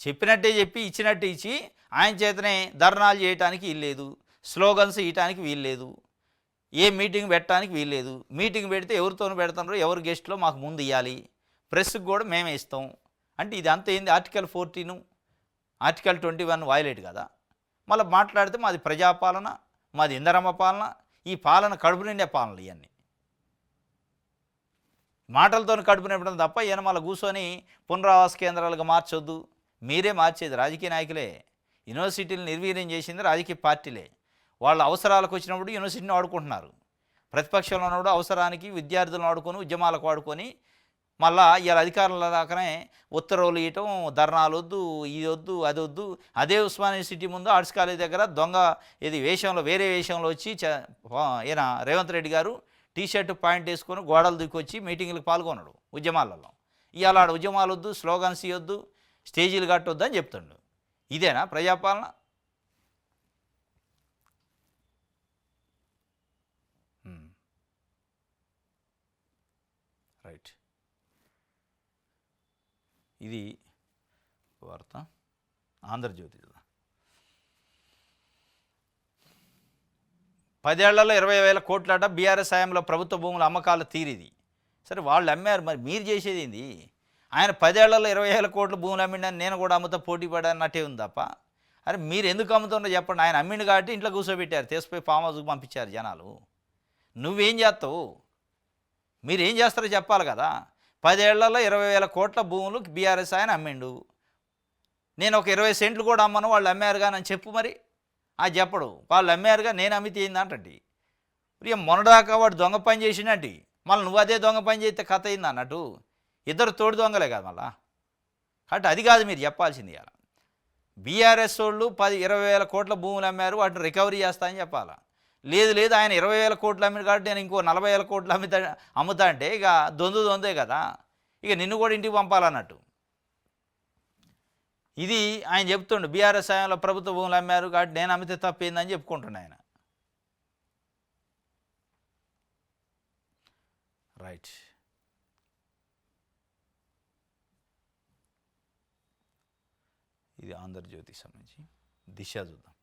చెప్పినట్టే చెప్పి ఇచ్చినట్టు ఇచ్చి ఆయన చేతనే ధర్నాలు చేయడానికి వీల్లేదు, స్లోగన్స్ ఇవ్వడానికి వీల్లేదు, ఏ మీటింగ్ పెట్టడానికి వీల్లేదు. మీటింగ్ పెడితే ఎవరితోనూ పెడుతున్నారు, ఎవరు గెస్ట్లో మాకు ముందు ఇవ్వాలి, ప్రెస్కి కూడా మేమే ఇస్తాం అంటే ఇది అంత ఏంది? ఆర్టికల్ 14, ఆర్టికల్ 21 వయలేట్ కదా. మళ్ళీ మాట్లాడితే మాది ప్రజాపాలన, మాది ఇందరమ్మ పాలన, ఈ పాలన కడుపు నిండే పాలనలు ఇవన్నీ మాటలతో కడుపు నింపడం తప్ప ఈయన మళ్ళీ కూర్చొని పునరావాస కేంద్రాలుగా మార్చొద్దు. మీరే మార్చేది, రాజకీయ నాయకులే. యూనివర్సిటీలు నిర్వీర్యం చేసింది రాజకీయ పార్టీలే. వాళ్ళ అవసరాలకు వచ్చినప్పుడు యూనివర్సిటీని వాడుకుంటున్నారు. ప్రతిపక్షంలో ఉన్నప్పుడు అవసరానికి విద్యార్థులను వాడుకొని, ఉద్యమాలకు వాడుకొని, మళ్ళా ఇవాళ అధికారుల దాకానే ఉత్తర్వులు ఇవ్వటం, ధర్నాలు వద్దు, ఇది వద్దు, అది వద్దు. అదే ఉస్మానియా సిటీ ముందు ఆర్ట్స్ కాలేజ్ దగ్గర దొంగ వేరే వేషంలో వచ్చి ఈయన రేవంత్ రెడ్డి గారు టీషర్టు పాయింట్ వేసుకొని గోడలు దిక్కొచ్చి మీటింగ్లకు పాల్గొన్నాడు ఉద్యమాలలో. ఇవాళ ఉద్యమాలు వద్దు, స్లోగన్స్ ఇవ్వద్దు, స్టేజీలు కట్టొద్దు అని చెప్తుండు. ఇదేనా ప్రజాపాలన? రైట్. ఇది వార్త. ఆంధ్రజ్యోతి 10 ఏళ్లలో 20,000 కోట్లట బీఆర్ఎస్ హయాంలో ప్రభుత్వ భూముల అమ్మకాల తీరిది. సరే వాళ్ళు అమ్మారు, మరి మీరు చేసేది ఏంది? ఆయన 10 ఏళ్లలో 20,000 కోట్ల భూములు అమ్మిండని నేను కూడా అమ్ముతా పోటీ పడన్నట్టే ఉంది తప్ప. అరే మీరు ఎందుకు అమ్ముతుండో చెప్పండి. ఆయన అమ్మిండు కాబట్టి ఇంట్లో కూర్చోబెట్టారు, తీసుకుపోయి ఫామ్ హౌస్కి పంపించారు జనాలు. నువ్వేం చేస్తావు? మీరేం చేస్తారో చెప్పాలి కదా. 10 ఏళ్లలో 20,000 కోట్ల భూములు బీఆర్ఎస్ ఆయన అమ్మిండు. నేను ఒక 20 సెంట్లు కూడా అమ్మను, వాళ్ళు అమ్మారుగా అని చెప్పు. మరి అది చెప్పడు. వాళ్ళు అమ్మారుగా, నేను అమ్మితే ఏందంటండి. ఇక మొన్నదాకా వాడు దొంగ పని చేసినట్టు మళ్ళీ నువ్వు అదే దొంగ పని చేస్తే కథ అయింది అన్నట్టు. ఇద్దరు తోడు దొంగలే కదా మళ్ళా. కాబట్టి అది కాదు మీరు చెప్పాల్సింది. ఇలా బీఆర్ఎస్ వాళ్ళు 20,000 కోట్ల భూములు అమ్మారు, వాటిని రికవరీ చేస్తా అని చెప్పాలా. లేదు ఆయన 20,000 కోట్లు అమ్మిన కాబట్టి నేను ఇంకో 40,000 కోట్లు అమ్ముతా అంటే ఇక దొందే కదా. ఇక నిన్ను కూడా ఇంటికి పంపాలన్నట్టు. ఇది ఆయన చెప్తుండు. బీఆర్ఎస్ హయాంలో ప్రభుత్వ భూములు అమ్మారు కాబట్టి నేను అమ్మితే తప్పేందని చెప్పుకుంటున్నా ఆయన. రైట్. ఇది ఆంధ్రజ్యోతికి సంబంధించి. దిశ చూద్దాం.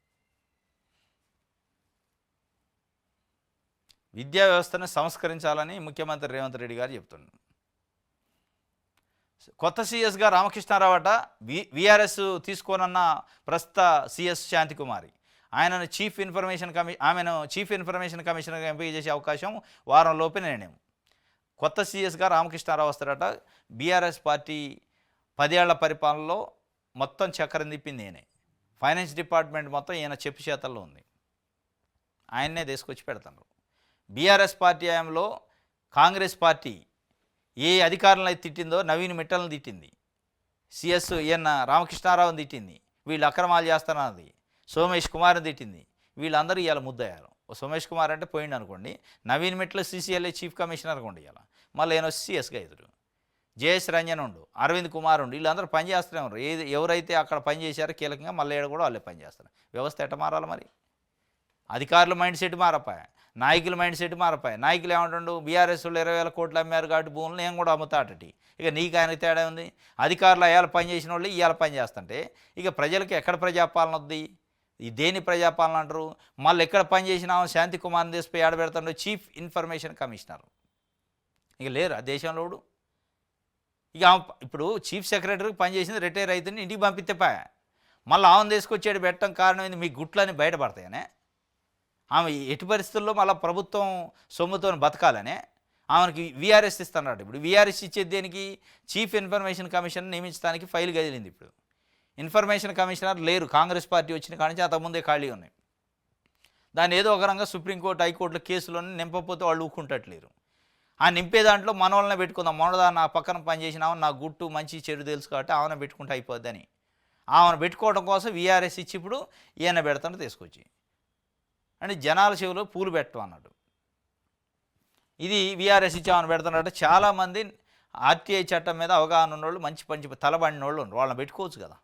విద్యా వ్యవస్థను సంస్కరించాలని ముఖ్యమంత్రి రేవంత్ రెడ్డి గారు చెప్తున్నారు. కొత్త సీఎస్గా రామకృష్ణారావు అట. వీఆర్ఎస్ తీసుకోనన్న ప్రస్తుత సీఎస్ శాంతికుమారి ఆమెను చీఫ్ ఇన్ఫర్మేషన్ కమిషనర్గా ఎంపిక చేసే అవకాశం వారం లోపే నిర్ణయం. కొత్త సీఎస్గా రామకృష్ణారావు వస్తారట. బీఆర్ఎస్ పార్టీ 10 ఏళ్ల పరిపాలనలో మొత్తం చక్రం తిప్పింది ఈయనే. ఫైనాన్స్ డిపార్ట్మెంట్ మొత్తం ఈయన చెప్పు చేతల్లో ఉంది. ఆయన్నే తీసుకొచ్చి పెడతారు. బీఆర్ఎస్ పార్టీ హయాంలో కాంగ్రెస్ పార్టీ ఏ అధికారులను అయితే తిట్టిందో నవీన్ మిట్టలను తిట్టింది, సిఎస్ ఈయన రామకృష్ణారావుని తిట్టింది, వీళ్ళు అక్రమాలు చేస్తున్నది, సోమేష్ కుమార్ని తిట్టింది. వీళ్ళందరూ ఇవాళ ముద్దయ్యారు. సోమేష్ కుమార్ అంటే పోయిండు అనుకోండి, నవీన్ మిట్టలు సీసీఎల్ఏ చీఫ్ కమిషనర్గా ఉండి ఇవాళ, మళ్ళీ ఈయన సిఎస్గా ఎదురు, జేఎస్ రంజన్ ఉండు, అరవింద్ కుమార్ ఉండు, వీళ్ళందరూ పనిచేస్తూనే ఉన్నారు. ఎవరైతే అక్కడ పనిచేశారో కీలకంగా మళ్ళీ ఏడు కూడా వాళ్ళే పనిచేస్తారు. వ్యవస్థ ఎట్ట మారాలి మరి? అధికారుల మైండ్ సెట్ మారపాయ, నాయకుల మైండ్ సెట్ మారపాయ. నాయకులు ఏమంటుండు, బీఆర్ఎస్ వాళ్ళు 20,000 కోట్లు అమ్మారు కాబట్టి భూములు నేను కూడా అమ్ముతాటటి. ఇక నీకు ఆయనకి తేడా ఉంది. అధికారులు అయ్యాల పని చేసిన వాళ్ళు ఇవాళ పని చేస్తుంటే ఇక ప్రజలకి ఎక్కడ ప్రజాపాలన వద్ది? ఈ దేని ప్రజాపాలన అంటారు? మళ్ళీ ఎక్కడ పని చేసినా శాంతి కుమార్ని తీసిపోయి ఆడబెడతాడు చీఫ్ ఇన్ఫర్మేషన్ కమిషనర్. ఇక లేరు ఆ దేశంలో. ఇక ఇప్పుడు చీఫ్ సెక్రటరీకి పనిచేసింది రిటైర్ అవుతుంది, ఇంటికి పంపిస్తే పాయ. మళ్ళీ ఆమెను తీసుకొచ్చేది పెట్టడం కారణం ఏంది? మీ గుట్లని బయటపడతాయనే. ఆమె ఎటు పరిస్థితుల్లో మళ్ళీ ప్రభుత్వం సొమ్ముతో బతకాలనే ఆమెకి వీఆర్ఎస్ ఇస్తున్నాడు. ఇప్పుడు వీఆర్ఎస్ ఇచ్చేది దేనికి? చీఫ్ ఇన్ఫర్మేషన్ కమిషన్ నియమించడానికి ఫైల్ కదిలింది. ఇప్పుడు ఇన్ఫర్మేషన్ కమిషనర్ లేరు. కాంగ్రెస్ పార్టీ వచ్చిన కాడి నుంచి అంతకుముందే ఖాళీ ఉన్నాయి. దాన్ని ఏదో ఒక రంగా సుప్రీంకోర్టు హైకోర్టులో కేసులను నింపకపోతే వాళ్ళు ఊరుకుంటట్లేరు. ఆ నింపే దాంట్లో మన వాళ్ళనే పెట్టుకుందాం. మొన్నదా నా పక్కన పనిచేసిన నా గుట్టు మంచి చెడు తెలుసు కాబట్టి ఆమెను పెట్టుకుంటే అయిపోద్దని ఆమెను పెట్టుకోవడం కోసం వీఆర్ఎస్ ఇచ్చి ఇప్పుడు ఈయన పెడతాను తీసుకొచ్చి అంటే జనాల చెవిలో పూలు పెట్టడం అన్నట్టు. ఇది వీఆర్ఎస్ ఇచ్చి ఆమెను పెడుతున్నట్టు. చాలామంది ఆర్టీఐ చట్టం మీద అవగాహన ఉన్నోళ్ళు, మంచి తలబండిన వాళ్ళు ఉన్నారు. వాళ్ళని పెట్టుకోవచ్చు కదా.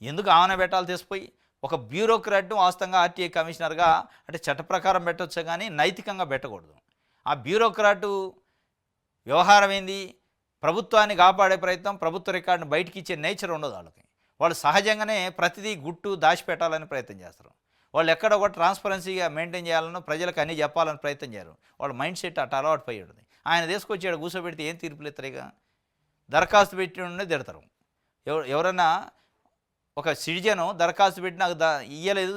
ఎందుకు ఆమెను పెట్టాలి తీసిపోయి? ఒక బ్యూరోక్రాట్ను వాస్తవంగా ఆర్టీఐ కమిషనర్గా అంటే చట్ట ప్రకారం పెట్టవచ్చు కానీ నైతికంగా పెట్టకూడదు. ఆ బ్యూరోక్రాటు వ్యవహారం ఏంది? ప్రభుత్వాన్ని కాపాడే ప్రయత్నం, ప్రభుత్వ రికార్డును బయటికి ఇచ్చే నేచర్ ఉండదు వాళ్ళకి. వాళ్ళు సహజంగానే ప్రతిదీ గుట్టు దాచిపెట్టాలని ప్రయత్నం చేస్తారు. వాళ్ళు ఎక్కడ ఒక ట్రాన్స్పరెన్సీగా మెయింటైన్ చేయాలనో, ప్రజలకు అన్నీ చెప్పాలని ప్రయత్నం చేయరు. వాళ్ళ మైండ్ సెట్ అట్లా అలవాటు పోయి ఉంటుంది. ఆయన తీసుకొచ్చాడు కూర్చోబెడితే ఏం తీర్పులు ఇస్తారు? ఇక దరఖాస్తు పెట్టి ఉండే తిడతారు. ఎవరైనా ఒక సిటిజను దరఖాస్తు పెట్టి నాకు ఇయ్యలేదు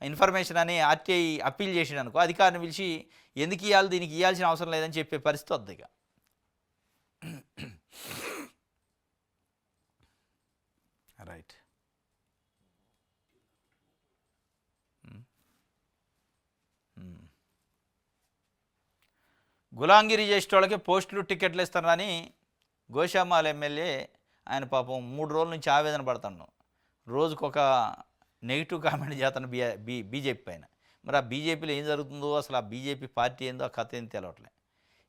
ఇన్ఫర్మేషన్ అని ఆర్టీఐ అప్పీల్ చేసాడు అనుకో, అధికారిని పిలిచి ఎందుకు ఇవ్వాలి, దీనికి ఇవ్వాల్సిన అవసరం లేదని చెప్పే పరిస్థితి వద్దు. ఇక రైట్. గులాంగిరి చేసే వాళ్ళకి పోస్టులు టికెట్లు ఇస్తారని గోషామాల్ ఎమ్మెల్యే ఆయన పాపం 3 రోజుల నుంచి ఆవేదన పడుతున్నాడు. రోజుకొక నెగిటివ్ కామెంట్ చేస్తాను బీజేపీ పైన. మరి ఆ బీజేపీలో ఏం జరుగుతుందో, అసలు ఆ బీజేపీ పార్టీ ఏందో ఆ కథ ఏం తెలవట్లే.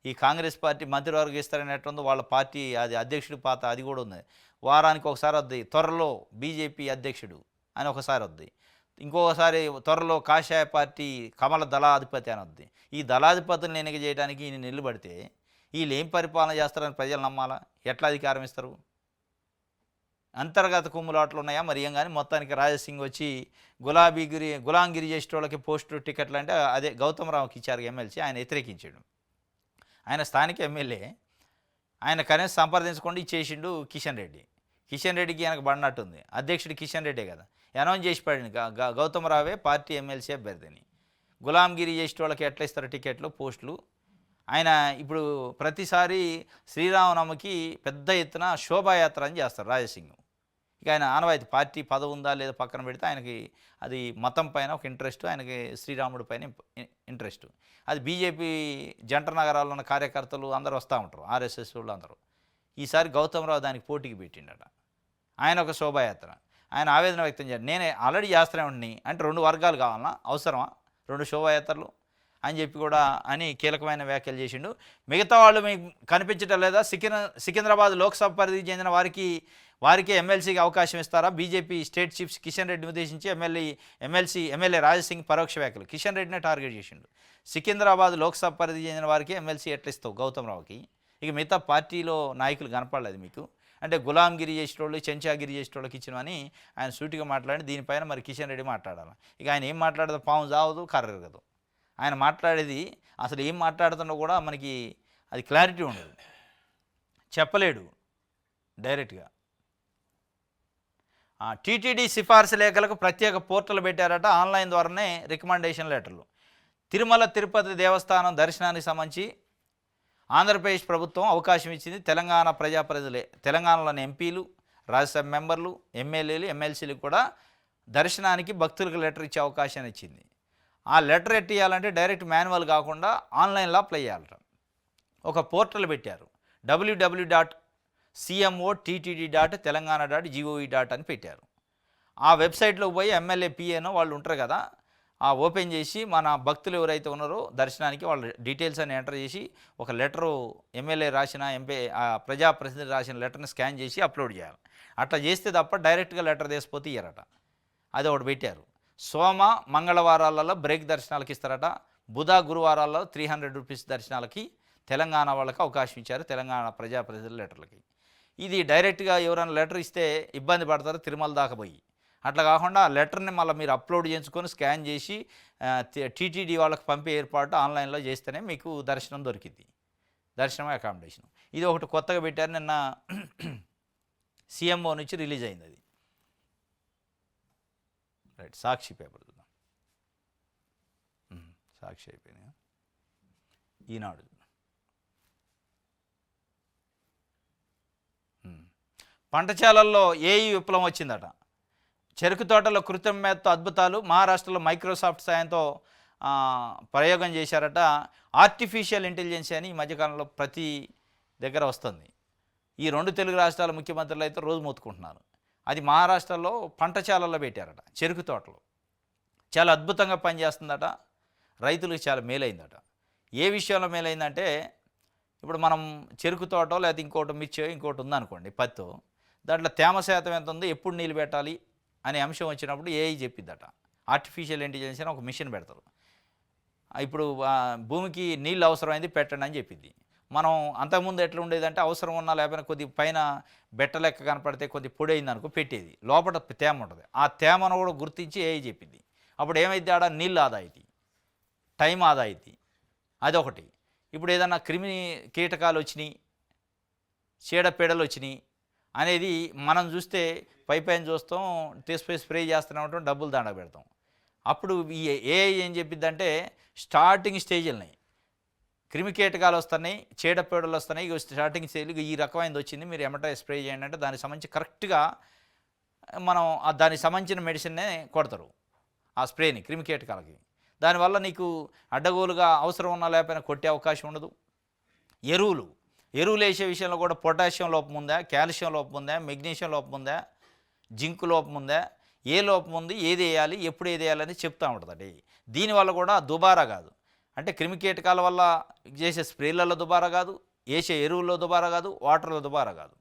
ఈ కాంగ్రెస్ పార్టీ మంత్రివర్గం ఇస్తారని ఎట్టుందో వాళ్ళ పార్టీ అది అధ్యక్షుడి పాత్ర అది కూడా ఉంది. వారానికి ఒకసారి వద్ది, త్వరలో బీజేపీ అధ్యక్షుడు అని ఒకసారి వద్ది, ఇంకొకసారి త్వరలో కాషాయ పార్టీ కమల దళాధిపతి అని వద్ది. ఈ దళాధిపతులను ఎన్నిక చేయడానికి ఈయన నిలబడితే వీళ్ళు ఏం పరిపాలన చేస్తారని ప్రజలు నమ్మాలా? ఎట్లా అధికారం ఇస్తారు? అంతర్గత కుమ్ములాట్లు ఉన్నాయా మరి ఏం? కానీ మొత్తానికి రాజసింగ్ వచ్చి గులాంగిరి చేసేటోళ్ళకి పోస్టు టికెట్లు అంటే అదే గౌతమరావుకి ఇచ్చారు ఎమ్మెల్సీ. ఆయన వ్యతిరేకించాడు. ఆయన స్థానిక ఎమ్మెల్యే, ఆయన కనీసం సంప్రదించకుండా ఇచ్చేసిండు కిషన్ రెడ్డికి ఆయనకు పడినట్టుంది. అధ్యక్షుడు కిషన్ రెడ్డే కదా అనౌన్స్ చేసి పడింది గౌతమరావే పార్టీ ఎమ్మెల్సీ అభ్యర్థిని. గులాంగిరి చేసేటోళ్ళకి ఎట్లా ఇస్తారు టికెట్లు పోస్టులు. ఆయన ఇప్పుడు ప్రతిసారి శ్రీరామనవమికి పెద్ద ఎత్తున శోభాయాత్ర అని చేస్తారు రాజసింగ్. ఇక ఆయన ఆనవాయితీ పార్టీ పదవి ఉందా లేదా పక్కన పెడితే ఆయనకి అది మతం పైన ఒక ఇంట్రెస్ట్, ఆయనకి శ్రీరాముడి పైన ఇంట్రెస్ట్. అది బీజేపీ జంట నగరాల్లో ఉన్న కార్యకర్తలు అందరూ వస్తూ ఉంటారు, ఆర్ఎస్ఎస్ వాళ్ళు అందరూ. ఈసారి గౌతమ్రావు దానికి పోటీకి పెట్టిండట. ఆయన ఒక శోభాయాత్ర. ఆయన ఆవేదన వ్యక్తం చేయాలి, నేనే ఆల్రెడీ చేస్తూనే ఉండి అంటే 2 వర్గాలు కావాలన్నా అవసరమా 2 శోభాయాత్రలు అని చెప్పి కూడా అని కీలకమైన వ్యాఖ్యలు చేసిండు. మిగతా వాళ్ళు మీకు కనిపించటం లేదా? సికింద్రాబాద్ లోక్సభ పరిధికి చెందిన వారికే ఎమ్మెల్సీకి అవకాశం ఇస్తారా? బీజేపీ స్టేట్ చీఫ్ కిషన్ రెడ్డిని ఉద్దేశించి ఎమ్మెల్యే రాజసింగ్ పరోక్ష వ్యాఖ్యలు. కిషన్ రెడ్డినే టార్గెట్ చేసిండు. సికింద్రాబాద్ లోక్సభ పరిధికి చెందిన వారికి ఎమ్మెల్సీ ఎట్లా ఇస్తావు గౌతమ్రావుకి? ఇక మిగతా పార్టీలో నాయకులు కనపడలేదు మీకు అంటే గులాంగిరి చేసేటోళ్ళు చెంచాగిరి చేసేటోళ్ళకి ఇచ్చినవని ఆయన సూటిగా మాట్లాడి దీనిపైన మరి కిషన్ రెడ్డి మాట్లాడాలి. ఇక ఆయన ఏం మాట్లాడదు, పాము చావదు కర్రెరగదు. ఆయన మాట్లాడేది అసలు ఏం మాట్లాడుతుండో కూడా మనకి అది క్లారిటీ ఉండదు, చెప్పలేడు డైరెక్ట్గా. టీటీడీ సిఫార్సు లేఖలకు ప్రత్యేక పోర్టల్ పెట్టారట, ఆన్లైన్ ద్వారానే రికమెండేషన్ లెటర్లు. తిరుమల తిరుపతి దేవస్థానం దర్శనానికి సంబంధించి ఆంధ్రప్రదేశ్ ప్రభుత్వం అవకాశం ఇచ్చింది. తెలంగాణ ప్రజాప్రతినిధులే, తెలంగాణలోని ఎంపీలు, రాజ్యసభ మెంబర్లు, ఎమ్మెల్యేలు, ఎమ్మెల్సీలకు కూడా దర్శనానికి భక్తులకు లెటర్ ఇచ్చే అవకాశాన్ని ఇచ్చింది. ఆ లెటర్ ఎట్టియాలంటే డైరెక్ట్ మాన్యువల్ కాకుండా ఆన్లైన్లో అప్లై చేయాలట. ఒక పోర్టల్ పెట్టారు, www.cmotdd.telangana.gov. అని పెట్టారు. ఆ వెబ్సైట్లోకి పోయి ఎమ్మెల్యే పిఏనో వాళ్ళు ఉంటారు కదా, ఆ ఓపెన్ చేసి మన భక్తులు ఎవరైతే ఉన్నారో దర్శనానికి వాళ్ళ డీటెయిల్స్ అని ఎంటర్ చేసి ఒక లెటరు ఎమ్మెల్యే రాసిన ప్రజాప్రతినిధి రాసిన లెటర్ని స్కాన్ చేసి అప్లోడ్ చేయాలి. అట్లా చేస్తే తప్ప డైరెక్ట్గా లెటర్ తీసిపోతే ఇయ్యరట. అది ఒకటి పెట్టారు. సోమ మంగళవారాలలో బ్రేక్ దర్శనాలకి ఇస్తారట. బుధ గురువారాల్లో 300 రూపీస్ దర్శనాలకి తెలంగాణ వాళ్ళకి అవకాశం ఇచ్చారు, తెలంగాణ ప్రజాప్రతినిధుల లెటర్లకి. ఇది డైరెక్ట్గా ఎవరైనా లెటర్ ఇస్తే ఇబ్బంది పడతారు తిరుమల దాకా పోయి. అట్లా కాకుండా ఆ లెటర్ని మళ్ళీ మీరు అప్లోడ్ చేసుకొని స్కాన్ చేసి టీటీడీ వాళ్ళకి పంపే ఏర్పాటు ఆన్లైన్లో చేస్తేనే మీకు దర్శనం దొరికింది, దర్శనం అకామిడేషన్. ఇది ఒకటి కొత్తగా పెట్టారు, నిన్న సీఎంఓ నుంచి రిలీజ్ అయింది అది. రైట్, సాక్షి పేపర్ చూద్దాం. సాక్షి అయిపోయింది, ఈనాడు. పంటశాలల్లో ఏఈ విప్లవం వచ్చిందట. చెరుకు తోటలో కృత్రిమ మేధతో అద్భుతాలు. మహారాష్ట్రలో మైక్రోసాఫ్ట్ సాయంతో ప్రయోగం చేశారట. ఆర్టిఫిషియల్ ఇంటెలిజెన్స్ అని ఈ మధ్యకాలంలో ప్రతి దగ్గర వస్తుంది. ఈ 2 తెలుగు రాష్ట్రాల ముఖ్యమంత్రులు అయితే రోజు మోతుకుంటున్నారు. అది మహారాష్ట్రలో పంటశాలల్లో పెట్టారట, చెరుకు తోటలో. చాలా అద్భుతంగా పనిచేస్తుందట, రైతులకు చాలా మేలైందట. ఏ విషయంలో మేలైందంటే, ఇప్పుడు మనం చెరుకు తోటో లేకపోతే ఇంకోటి మిర్చో ఇంకోటి ఉందనుకోండి, పత్తో, దాంట్లో తేమ శాతం ఎంత ఉంది, ఎప్పుడు నీళ్ళు పెట్టాలి అనే అంశం వచ్చినప్పుడు ఏఐ చెప్పిద్దట. ఆర్టిఫిషియల్ ఇంటెలిజెన్స్ అని ఒక మిషన్ పెడతారు. ఇప్పుడు భూమికి నీళ్ళు అవసరమైంది పెట్టండి అని చెప్పింది. మనం అంతకుముందు ఎట్లా ఉండేదంటే అవసరం ఉన్నా లేకపోయినా కొద్ది పైన బెట్ట లెక్క కనపడితే కొద్ది పొడి అయింది అనుకో పెట్టేది, లోపల తేమ ఉంటుంది. ఆ తేమను కూడా గుర్తించి ఏఐ చెప్పింది. అప్పుడు ఏమైంది, ఆడ నీళ్ళు ఆదా అవుతాయి, టైం ఆదా అవుతాయి. అదొకటి. ఇప్పుడు ఏదన్నా క్రిమి కీటకాలు వచ్చినాయి, చీడపీడలు వచ్చినాయి అనేది మనం చూస్తే పైన చూస్తాం, తీసిపోయి స్ప్రే చేస్తూనే ఉంటాం, డబ్బులు దండ పెడతాం. అప్పుడు ఈ ఏఐ ఏం చెప్పిద్దంటే స్టార్టింగ్ స్టేజ్లని క్రిమికీటకాలు వస్తున్నాయి, చీడపీడలు వస్తున్నాయి, ఇక స్టార్టింగ్ స్టేజ్ ఈ రకమైనది వచ్చింది, మీరు ఎమ్మటే స్ప్రే చేయండి అంటే దానికి సంబంధించి కరెక్ట్గా మనం దానికి సంబంధించిన మెడిసిన్నే కొడతారు ఆ స్ప్రేని క్రిమికీటకాలకి. దానివల్ల నీకు అడ్డగోలుగా అవసరం ఉన్నా లేకపోయినా కొట్టే అవకాశం ఉండదు. ఎరువులు వేసే విషయంలో కూడా పొటాషియం లోపం ఉందా, కాల్షియం లోపం ఉందా, మెగ్నీషియం లోపం ఉందా, జింక్ లోపం ఉందా, ఏ లోపం ఉంది, ఏది వేయాలి, ఎప్పుడు ఏది వేయాలని చెప్తూ ఉంటుందండి. దీనివల్ల కూడా దుబారా కాదు, అంటే క్రిమికీటకాల వల్ల చేసే స్ప్రేలలో దుబారా కాదు, వేసే ఎరువుల్లో దుబారా కాదు, వాటర్లో దుబారా కాదు.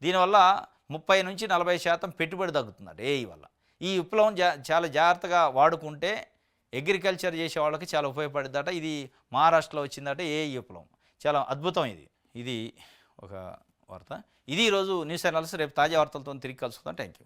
దీనివల్ల 30-40% పెట్టుబడి తగ్గుతుందండి ఏఐ వల్ల. ఈ విప్లవం చాలా జాగ్రత్తగా వాడుకుంటే అగ్రికల్చర్ చేసే వాళ్ళకి చాలా ఉపయోగపడుతుందట. ఇది మహారాష్ట్రలో వచ్చిందట ఏఐ విప్లవం, చాలా అద్భుతం. ఇది ఒక వార్త. ఇది ఈరోజు న్యూస్ అనాలిసిస్. రేపు తాజా వార్తలతో తిరిగి కలుసుకుందాం. Thank you.